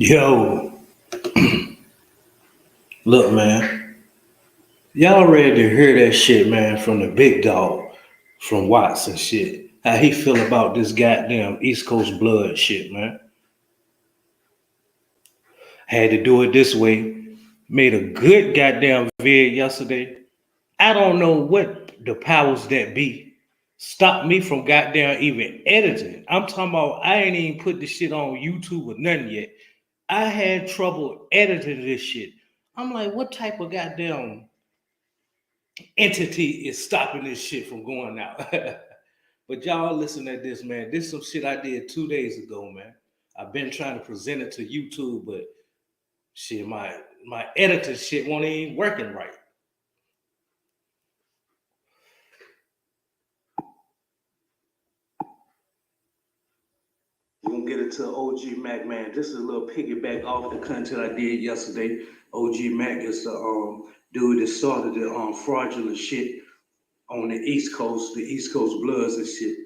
Yo, look, man. Y'all ready to hear that shit, man, from the big dog, from Watts and shit. How he feel about this goddamn East Coast blood shit, man. Had to do it this way. Made a good goddamn vid yesterday. I don't know what the powers that be stopped me from goddamn even editing. I'm talking about I ain't even put the shit on YouTube or nothing yet. I had trouble editing this shit. I'm like, what type of goddamn entity is stopping this shit from going out? But y'all listen to this, man. This is some shit I did 2 days ago, man. I've been trying to present it to YouTube, but shit, my editor shit won't even working right. We're gonna get into OG Mac, man. This is a little piggyback off the content I did yesterday. OG Mac is the dude that started the fraudulent shit on the East Coast, the East Coast Bloods and shit.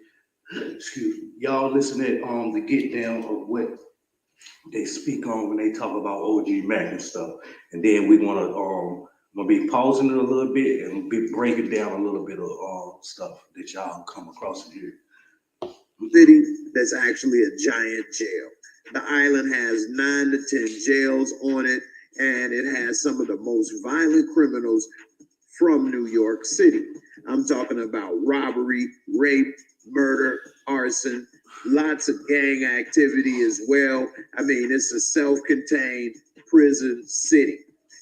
Excuse me. Y'all listen to the get down of what they speak on when they talk about OG Mac and stuff. And then we wanna gonna be pausing it a little bit and be breaking down a little bit of stuff that y'all come across in here. City that's actually a giant jail. The island has 9 to 10 jails on it, and it has some of the most violent criminals from New York City. I'm talking about robbery, rape, murder, arson, lots of gang activity as well. I mean, it's a self-contained prison city.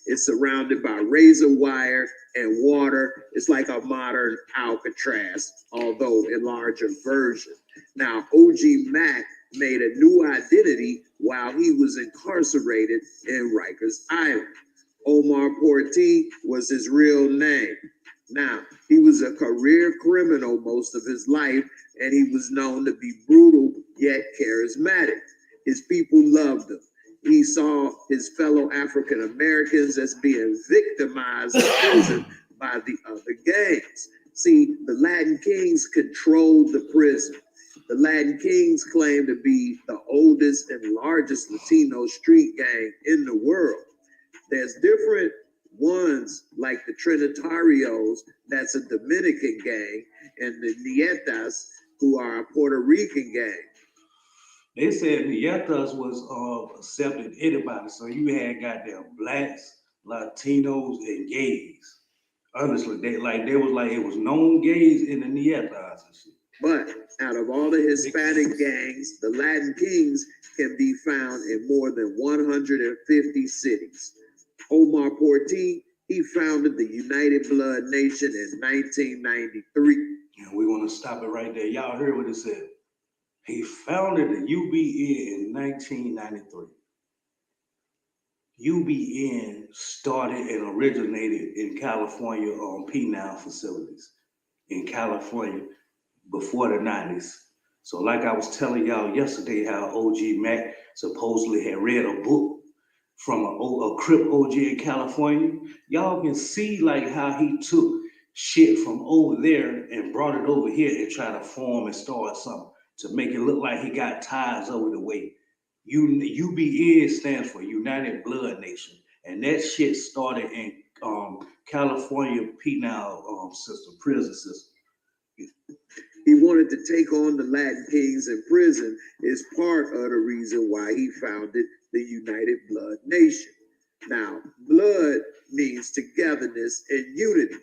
It's surrounded by razor wire and water. It's like a modern Alcatraz, although a larger version. Now, OG Mac made a new identity while he was incarcerated in Rikers Island. Omar Porti was his real name. Now, he was a career criminal most of his life, and he was known to be brutal yet charismatic. His people loved him. He saw his fellow African Americans as being victimized in prison by the other gangs. See, the Latin Kings controlled the prison. The Latin Kings claim to be the oldest and largest Latino street gang in the world. There's different ones like the Trinitarios, that's a Dominican gang, and the Nietas, who are a Puerto Rican gang. They said Nietas was accepting anybody, so you had goddamn blacks, Latinos, and gays. Honestly, they was like it was known gays in the Nietas and shit. But out of all the Hispanic gangs, the Latin Kings can be found in more than 150 cities. Omar Porti, he founded the United Blood Nation in 1993. And we want to stop it right there. Y'all heard what it said. He founded the UBN in 1993. UBN started and originated in California on penal facilities in California before the 90s. So like I was telling y'all yesterday how OG Mac supposedly had read a book from a Crip OG in California. Y'all can see like how he took shit from over there and brought it over here and try to form and start something to make it look like he got ties over the way. UBN stands for United Blood Nation, and that shit started in California penal system, prison system. He wanted to take on the Latin Kings in prison is part of the reason why he founded the United Blood Nation. Now, blood means togetherness and unity.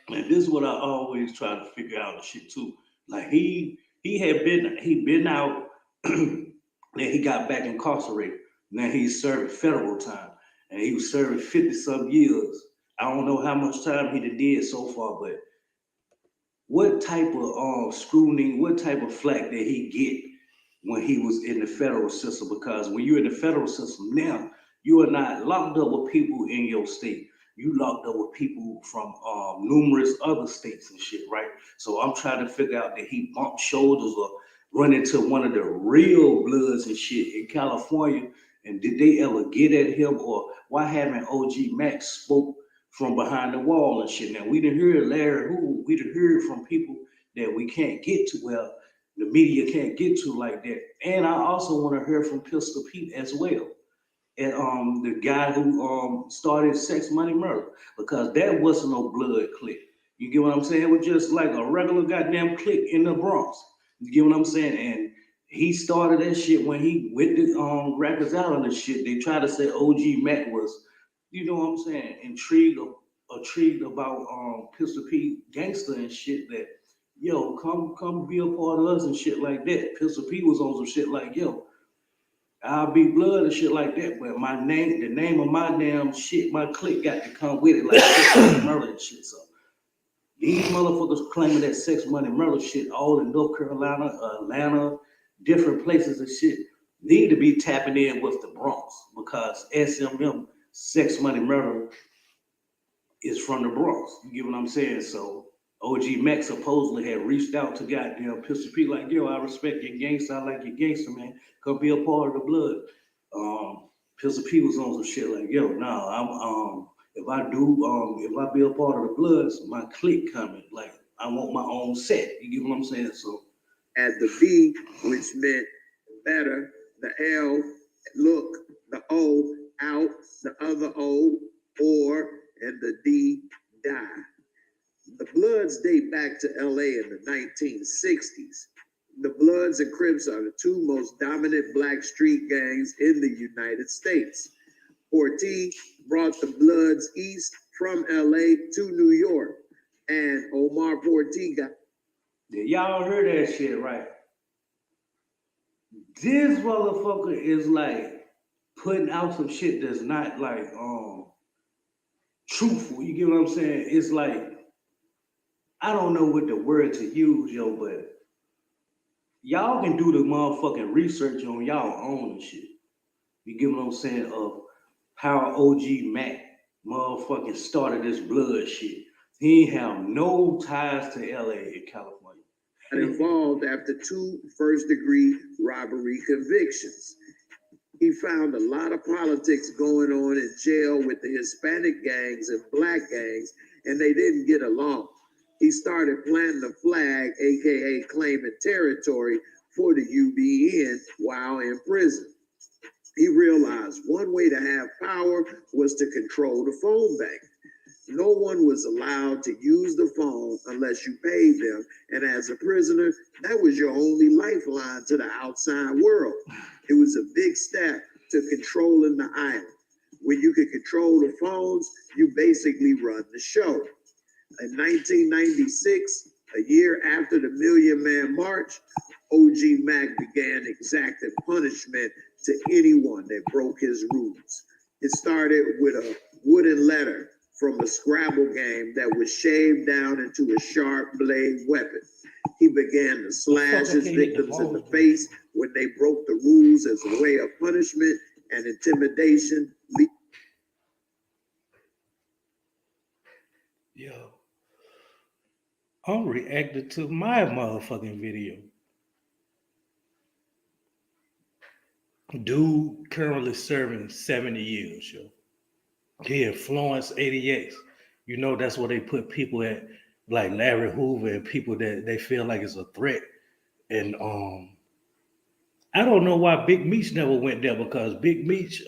And this is what I always try to figure out and shit too. Like he been out and he got back incarcerated. Now he's serving federal time. And he was serving 50 some years. I don't know how much time he did so far, but what type of scrutiny, what type of flack did he get when he was in the federal system? Because when you're in the federal system now, you are not locked up with people in your state. You locked up with people from numerous other states and shit, right? So I'm trying to figure out that he bumped shoulders or run into one of the real bloods and shit in California. And did they ever get at him, or why haven't OG Max spoke from behind the wall and shit? Now we done heard Larry Who, we done heard from people that we can't get to. Well, the media can't get to like that. And I also want to hear from Pistol Pete as well. And the guy who started Sex Money Murder, because that wasn't no blood clique. You get what I'm saying? It was just like a regular goddamn clique in the Bronx. You get what I'm saying? And he started that shit when he went to Rikers Island and shit. They tried to say OG Mac was, you know what I'm saying, intrigued about Pistol Pete gangster and shit that, yo, come be a part of us and shit like that. Pistol Pete was on some shit like, yo, I'll be blood and shit like that, but my name, the name of my damn shit, my clique got to come with it, like murder and shit. So these motherfuckers claiming that Sex Money Murder shit all in North Carolina, Atlanta, different places and shit, need to be tapping in with the Bronx because SMM, Sex Money Murder, is from the Bronx. You get what I'm saying? So OG Mac supposedly had reached out to goddamn Pistol Pete like, yo, I respect your gangster, I like your gangster, man. Come be a part of the blood. Pistol Pete was on some shit like, yo, nah, I'm if I be a part of the Bloods, my clique coming. Like, I want my own set. You get what I'm saying? So At the B, which meant better, the L, look, the O, out, the other O, or, and the D, die. The Bloods date back to LA in the 1960s. The Bloods and Crips are the two most dominant black street gangs in the United States. Portie brought the Bloods east from LA to New York, and Omar Portie got. yeah, y'all heard that shit, right? This motherfucker is like putting out some shit that's not like truthful. You get what I'm saying? It's like I don't know what the word to use, yo, but y'all can do the motherfucking research on y'all own and shit. You get what I'm saying? Of how OG Mac motherfucking started this blood shit. He ain't have no ties to LA in California. Involved after two first-degree robbery convictions. He found a lot of politics going on in jail with the Hispanic gangs and black gangs, and they didn't get along. He started planting a flag, aka claiming territory for the UBN while in prison. He realized one way to have power was to control the phone bank. No one was allowed to use the phone unless you paid them, and as a prisoner, that was your only lifeline to the outside world. It was a big step to controlling the island. When you could control the phones, you basically run the show. In 1996, a year after the Million Man March, OG Mac began exacting punishment to anyone that broke his rules. It started with a wooden letter from a Scrabble game that was shaved down into a sharp blade weapon. He began to slash his victims in the face when they broke the rules as a way of punishment and intimidation. Yo, I'm reacting to my motherfucking video. Dude currently serving 70 years, yo. He influenced 88. You know, that's where they put people at, like Larry Hoover and people that they feel like it's a threat. And I don't know why Big Meech never went there because Big Meech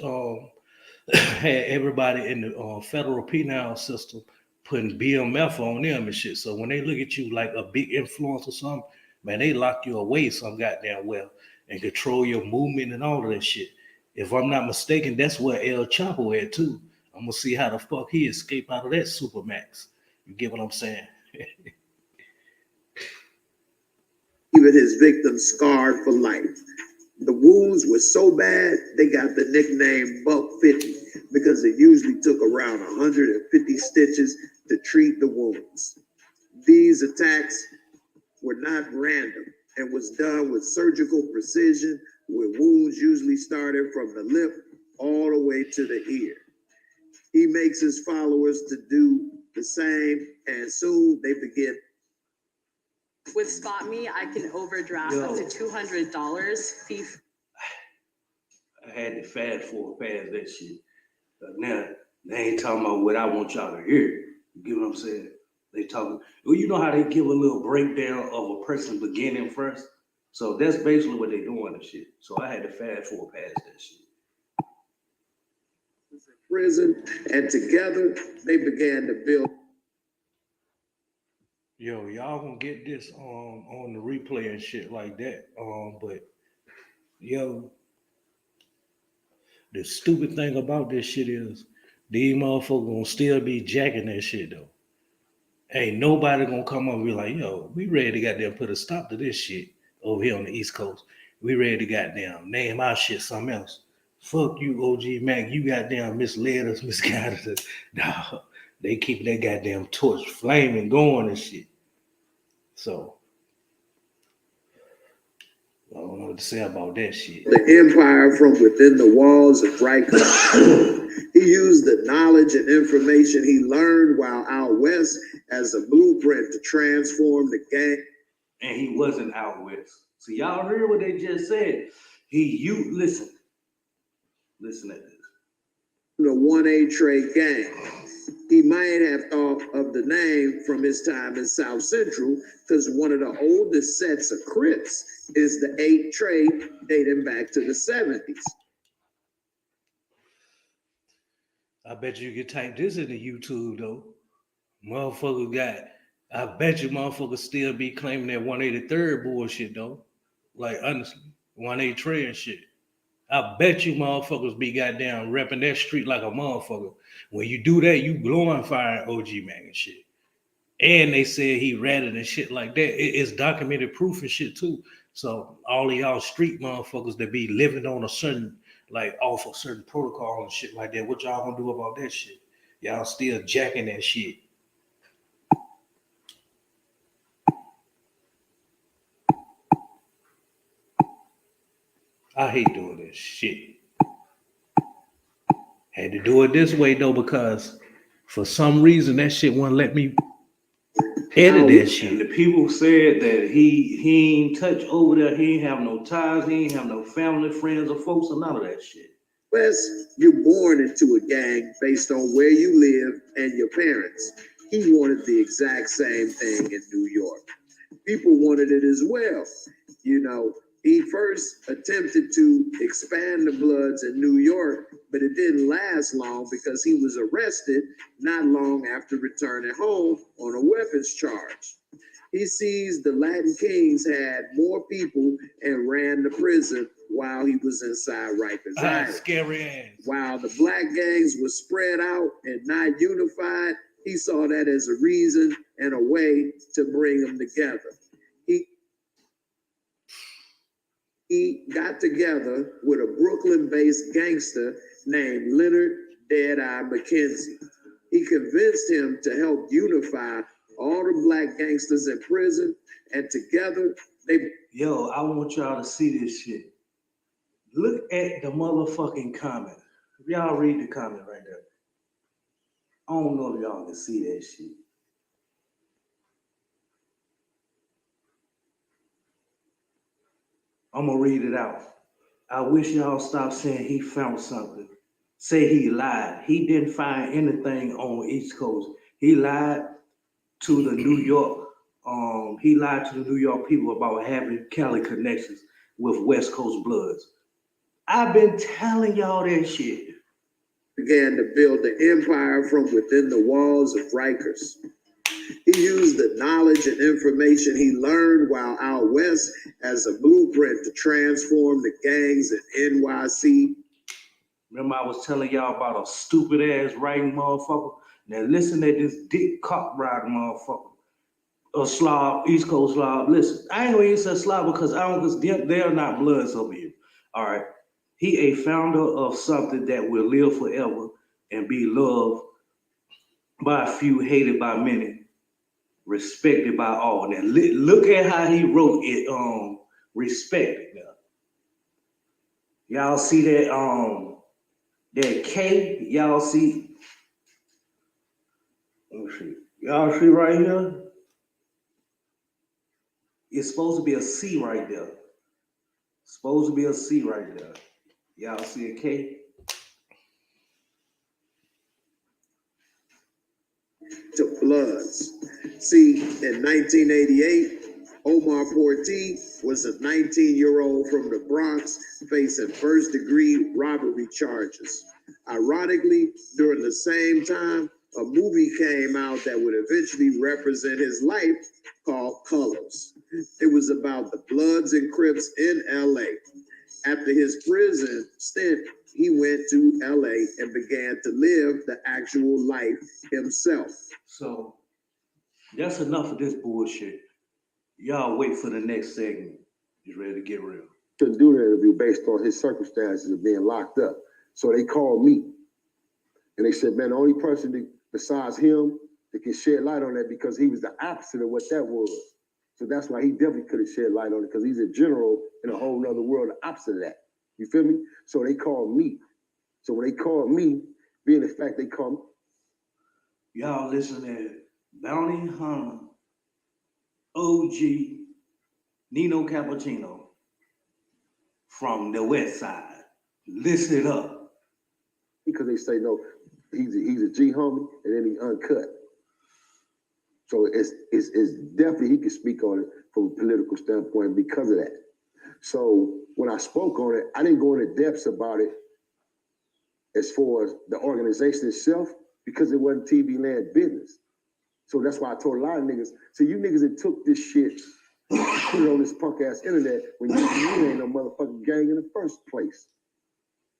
had everybody in the federal penal system putting BMF on them and shit. So when they look at you like a big influence or something, man, they lock you away some goddamn well and control your movement and all of that shit. If I'm not mistaken, that's where El Chapo at too. I'm gonna see how the fuck he escaped out of that Supermax. You get what I'm saying? Even his victims scarred for life. The wounds were so bad, they got the nickname Buck 50 because it usually took around 150 stitches to treat the wounds. These attacks were not random and was done with surgical precision, with wounds usually started from the lip all the way to the ear. He makes his followers to do the same, and soon they begin. With Spot Me, I can overdraft up to $200 fee. I had to fast forward past that shit. But now they ain't talking about what I want y'all to hear. You get what I'm saying? They talking. Well, you know how they give a little breakdown of a person beginning first. So that's basically what they're doing and shit. So I had to fast forward past that shit. Prison, and together they began to build. Yo, y'all gonna get this on the replay and shit like that. But yo, the stupid thing about this shit is these motherfuckers gonna still be jacking that shit though. Ain't nobody gonna come up and be like, yo, we ready to goddamn put a stop to this shit over here on the East Coast. We ready to goddamn name our shit something else. Fuck you, OG Mac. You goddamn misled us, misguided us. Nah, they keep that goddamn torch flaming going and shit. So I don't know what to say about that shit. The empire from within the walls of Rikers. He used the knowledge and information he learned while out west as a blueprint to transform the gang. And he wasn't out west. So y'all heard what they just said. Listen at this. The 1A trade gang. He might have thought of the name from his time in South Central because one of the oldest sets of Crips is the 8 trade dating back to the 70s. I bet you could type this into YouTube though. Motherfucker got, I bet you motherfuckers still be claiming that 183rd bullshit though. Like honestly, 1A trade and shit. I bet you motherfuckers be goddamn repping that street like a motherfucker. When you do that, you glorifying OG man and shit. And they said he ratted and shit like that. It's documented proof and shit too. So all of y'all street motherfuckers that be living on a certain, like off a certain protocol and shit like that, what y'all gonna do about that shit? Y'all still jacking that shit. I hate doing this shit. Had to do it this way though because for some reason that shit wouldn't let me edit that shit. And the people said that he ain't touch over there. He ain't have no ties. He ain't have no family, friends, or folks, or none of that shit. West, you're born into a gang based on where you live and your parents. He wanted the exact same thing in New York. People wanted it as well. You know, he first attempted to expand the Bloods in New York, but it didn't last long because he was arrested not long after returning home on a weapons charge. He sees the Latin Kings had more people and ran the prison while he was inside Rikers Island. Scary ass. While the black gangs were spread out and not unified, he saw that as a reason and a way to bring them together. He got together with a Brooklyn-based gangster named Leonard Deadeye McKenzie. He convinced him to help unify all the black gangsters in prison, and together they... Yo, I want y'all to see this shit. Look at the motherfucking comment. If y'all read the comment right there. I don't know if y'all can see that shit. I'm gonna read it out. I wish y'all stop saying he found something. Say he lied. He didn't find anything on East Coast. He lied to the New York. He lied to the New York people about having Cali connections with West Coast Bloods. I've been telling y'all that shit. Began to build the empire from within the walls of Rikers. He used the knowledge and information he learned while out west as a blueprint to transform the gangs in NYC. Remember I was telling y'all about a stupid ass writing motherfucker? Now listen to this dick cock riding motherfucker. A slob, East Coast slob. Listen, I ain't gonna even say slob because they're not Bloods over here. All right. He a founder of something that will live forever and be loved by a few, hated by many, respected by all. Now look at how he wrote it. Respected. Y'all see that? That K. Y'all see? Let me see. Y'all see right here? It's supposed to be a C right there. Supposed to be a C right there. Y'all see a K? To Bloods. See, in 1988, Omar Porti was a 19-year-old from the Bronx facing first-degree robbery charges. Ironically, during the same time, a movie came out that would eventually represent his life called Colors. It was about the Bloods and Crips in LA. After his prison stint, he went to LA and began to live the actual life himself. So that's enough of this bullshit. Y'all wait for the next segment. You ready to get real? Couldn't do the interview based on his circumstances of being locked up. So they called me. And they said, man, the only person that, besides him that can shed light on that, because he was the opposite of what that was. So that's why he definitely could have shed light on it, because he's a general in a whole nother world, the opposite of that. You feel me? So they called me. So when they called me, being the fact they called me. Y'all listen to Bounty Hunter, OG, Nino Cappuccino from the West Side. Listen up. Because they say, no, he's a G homie, and then he uncut. So it's definitely, he can speak on it from a political standpoint because of that. So when I spoke on it, I didn't go into depths about it as far as the organization itself, because it wasn't TV land business. So that's why I told a lot of niggas, so you niggas that took this shit, put it on this punk ass internet when you ain't no motherfucking gang in the first place.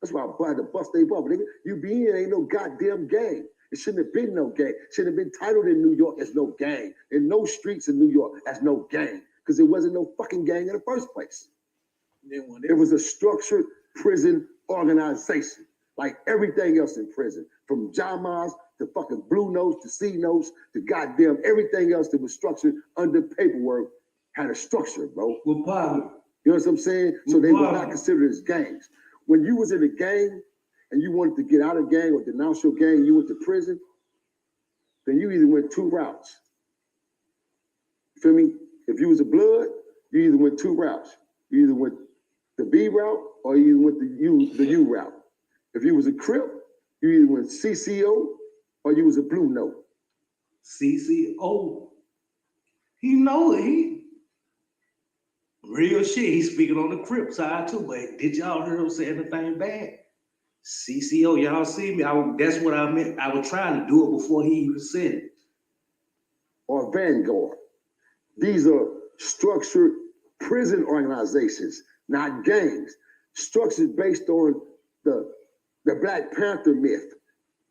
That's why I had to bust they bubble, nigga. UBN ain't no goddamn gang. It shouldn't have been no gang. Shouldn't have been titled in New York as no gang. In no streets in New York as no gang. Because there wasn't no fucking gang in the first place. It was a structured prison organization. Like everything else in prison. From Jamas to fucking Blue Notes to C Notes to goddamn everything else that was structured under paperwork had a structure, bro. Well, probably. You know what I'm saying? So they were not considered as gangs. When you was in a gang and you wanted to get out of gang or denounce your gang, you went to prison, then you either went two routes. You feel me? If you was a blood, you either went two routes. You either went the B route or you went the U route. If you was a Crip, you either went CCO or you was a Blue Note. CCO. He know it. He real shit. He's speaking on the Crip side too. But did y'all hear him say anything bad? CCO, y'all see me? That's what I meant. I was trying to do it before he even said it. Or Vanguard. These are structured prison organizations, not gangs. Structured based on the Black Panther myth.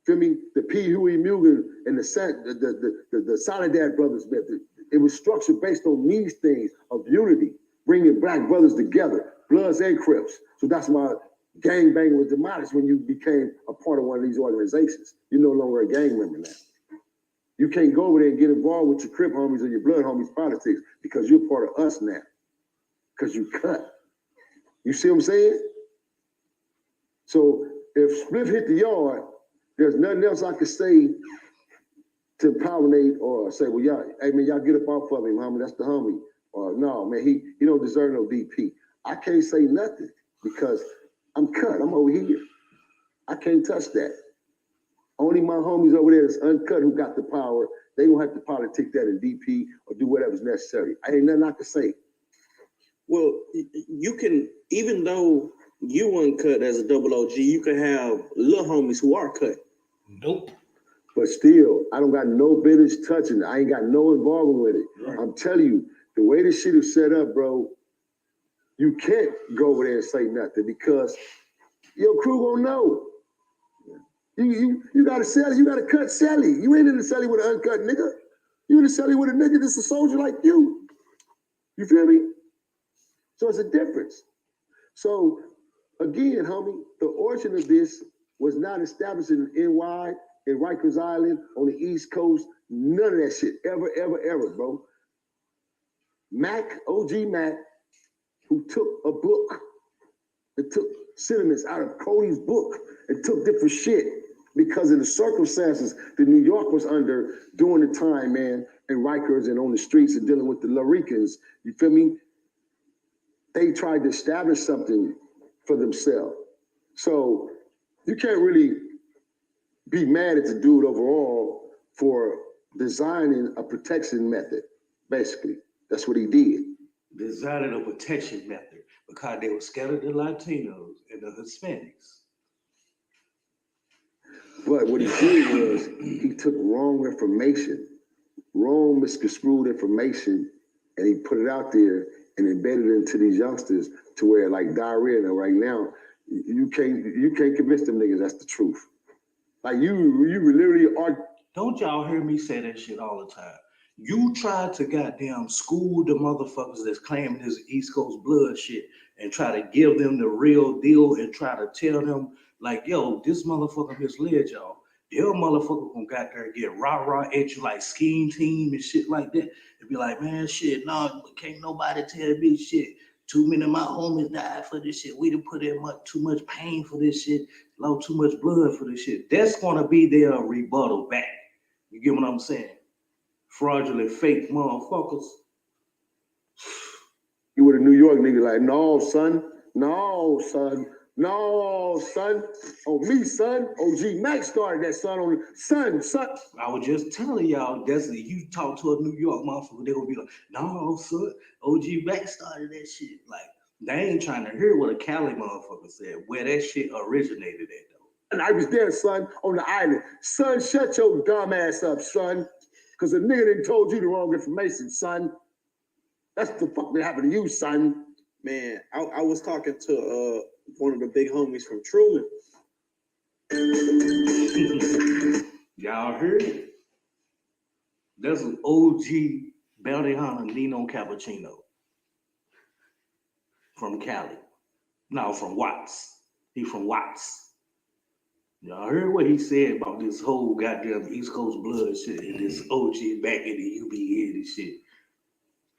Feel me? The P. Huey Mugen and the Soledad Brothers myth. It was structured based on these things of unity, bringing Black brothers together, Bloods and Crips. So that's why gang banging was demolished when you became a part of one of these organizations. You're no longer a gang member now. You can't go over there and get involved with your Crip homies or your Blood homies politics because you're part of us now. Because you cut. You see what I'm saying? So if Spliff hit the yard, there's nothing else I could say to pollinate or say, well, y'all, hey man, y'all get up off of him, homie. That's the homie. Or no, man, he don't deserve no DP. I can't say nothing because I'm cut. I'm over here. I can't touch that. Only my homies over there that's uncut who got the power, they don't have to politic that in DP or do whatever's necessary. I ain't nothing I can say. Well, you can, even though you uncut as a double OG, you can have little homies who are cut. Nope. But still, I don't got no business touching it. I ain't got no involvement with it. Right. I'm telling you, the way this shit is set up, bro, you can't go over there and say nothing because your crew gonna know. You gotta sell it, you gotta cut Sally. You ain't in the celly with an uncut nigga. You in the celly with a nigga that's a soldier like you. You feel me? So it's a difference. So again, homie, the origin of this was not established in NY, in Rikers Island, on the East Coast, none of that shit, ever, bro. Mac, OG Mac, who took a book and took sentiments out of Cody's book and took different shit because of the circumstances that New York was under during the time, man, and Rikers and on the streets and dealing with the Laricans, you feel me? They tried to establish something for themselves. So you can't really be mad at the dude overall for designing a protection method, basically. That's what he did. Designing a protection method because they were scared of the Latinos and the Hispanics. But what he did was he took wrong information, wrong misconstrued information, and he put it out there and embedded it into these youngsters to where like diarrhea right now, you can't convince them niggas that's the truth. Like you literally are. Don't y'all hear me say that shit all the time? You try to goddamn school the motherfuckers that's claiming this East Coast blood shit and try to give them the real deal and try to tell them like, yo, this motherfucker misled y'all. The other motherfucker gonna got there and get rah-rah at you like scheme team and shit like that. And be like, man, shit, no, can't nobody tell me shit. Too many of my homies died for this shit. We done put in too much pain for this shit, lost too much blood for this shit. That's gonna be their rebuttal back. You get what I'm saying? Fraudulent, fake motherfuckers. You with a New York nigga like, no, son, no, son, no, son. On me, son. OG Mac started that, son. On son. I was just telling y'all, that's you talk to a New York motherfucker, they gonna be like, no, son, OG Mac started that shit. Like, they ain't trying to hear what a Cali motherfucker said, where that shit originated at, though. And I was there, son, on the island. Son, shut your dumb ass up, son. Because the nigga done told you the wrong information, son. That's the fuck that happened to you, son. Man, I was talking to one of the big homies from Truman. Y'all heard it? That's an OG bounty hunter, Nino Cappuccino. From Cali. No, from Watts. He from Watts. Y'all heard what he said about this whole goddamn East Coast blood shit and this OG back in the UBA and shit.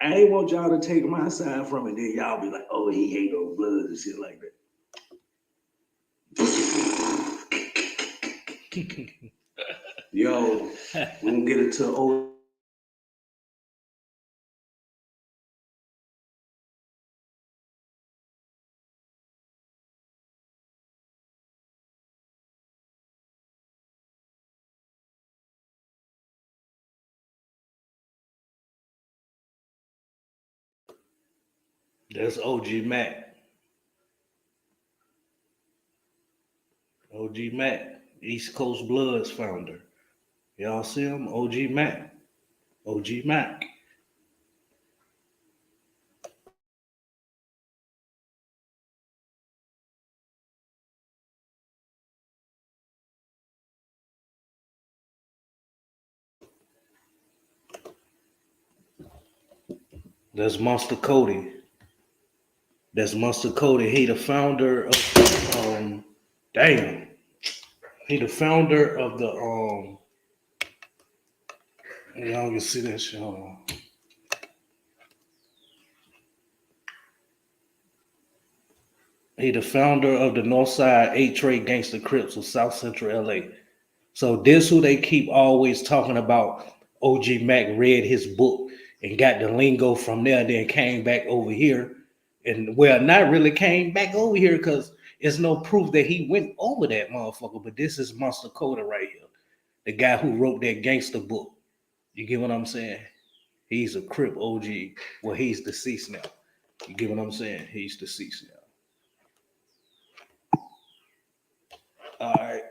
I ain't want y'all to take my side from it, then y'all be like, oh, he hate those bloods and shit like that. Yo, we're gonna get into old. That's OG Mac. OG Mac, East Coast Bloods founder. Y'all see him? OG Mac. OG Mac. That's Monster Cody. That's Monster Cody. He the founder of damn. He the founder of the y'all can see that shit. Hold on. He the founder of the Northside 8 Trade Gangster Crips of South Central LA. So this who they keep always talking about. OG Mac read his book and got the lingo from there, then came back over here. And well, not really came back over here because there's no proof that he went over that motherfucker. But this is Monster Coda right here. The guy who wrote that gangster book. You get what I'm saying? He's a Crip OG. Well, he's deceased now. You get what I'm saying? He's deceased now. All right.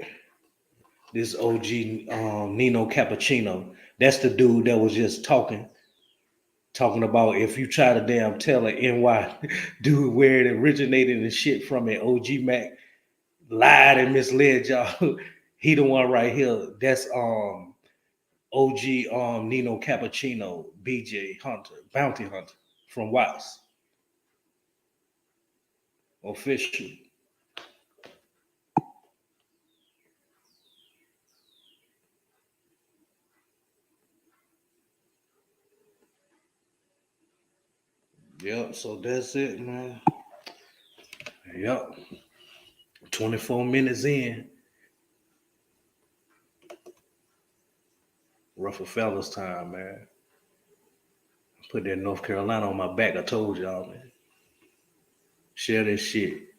This OG Nino Cappuccino. That's the dude that was just talking about if you try to damn tell an NY dude where it originated and shit from it. OG Mac lied and misled y'all. He the one right here. That's OG Nino Cappuccino, BJ Hunter, Bounty Hunter from Watts. Official. Yep, so that's it, man. Yep. 24 minutes in. Rougher fellas time, man. Put that North Carolina on my back. I told y'all, man. Share this shit.